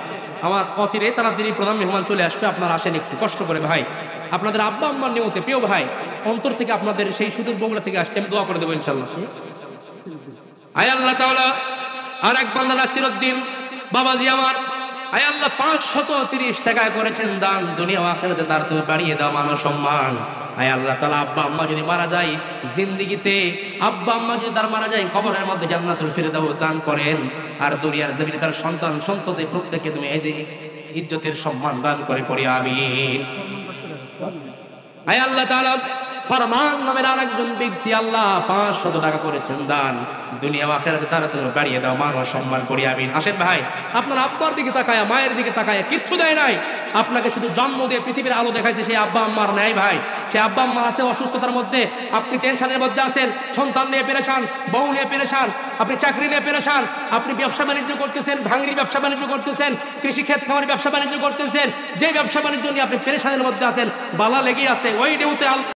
আমার অচিরে তাড়াতাড়ি প্রধান মেহমান চলে আসবে, আপনারা আসেন একটু কষ্ট করে ভাই। আপনাদের আব্বা আম্মার নিয়তে প্রিয় ভাই, অন্তর থেকে আপনাদের সেই সুদূর বগুড়া থেকে আসছে, আমি দোয়া করে দেবো ইনশাআল্লাহ। আয় আল্লাহ তাআলা, আর এক বান্দা নাসিরউদ্দিন বাবাজি আমার, আয় আল্লাহ 530 টাকায় করেছেন দান, দুনিয়া ও আখিরাতে তার তুমি বাড়িয়ে দাও মান সম্মান। আয় আল্লাহ তাআলা, আব্বা আম্মা যদি মারা যায় জিন্দেগিতে, আব্বা আম্মা যদি তার মারা যায় কবরের মধ্যে জান্নাতুল ফিরদাউস দান করেন, আর দুনিয়ার জমিনে তার সন্তান সন্ততি প্রত্যেককে তুমি এই যে ইজ্জতের সম্মান দান করে, পড়ি আমিন। আয় আল্লাহ তাআলা, ফরমান নামের আরেকজন ব্যক্তি আল্লাহ 500 টাকা করেছেন দান, দুনিয়া ও আখিরাতে তারা তুমি বাড়িয়ে দাও মান সম্মান, পড়ি আমিন। আসেন ভাই, আপনার আব্বার দিকে তাকায়া মায়ের দিকে তাকায়া কিচ্ছু দেয় নাই, আপনাকে শুধু জন্ম দিয়ে পৃথিবীর আলো দেখাইছে, সেই আব্বা আম্মার নাই ভাই। সে আব্বা আম্মা আছে অসুস্থতার মধ্যে, আপনি টেনশনের মধ্যে আছেন, সন্তান নিয়ে পেরেশান, বউ নিয়ে পেরেশান, আপনি চাকরি নিয়ে পেরেশান, আপনি ব্যবসা বাণিজ্য করতেছেন, ভাঙড়ি ব্যবসা বাণিজ্য করতেছেন, কৃষি ক্ষেত খামারি ব্যবসা বাণিজ্য করতেছেন, যে ব্যবসা বাণিজ্য নিয়ে আপনি পেরেশানের মধ্যে আছেন, বালা লেগে আছে, ওই ডিউতে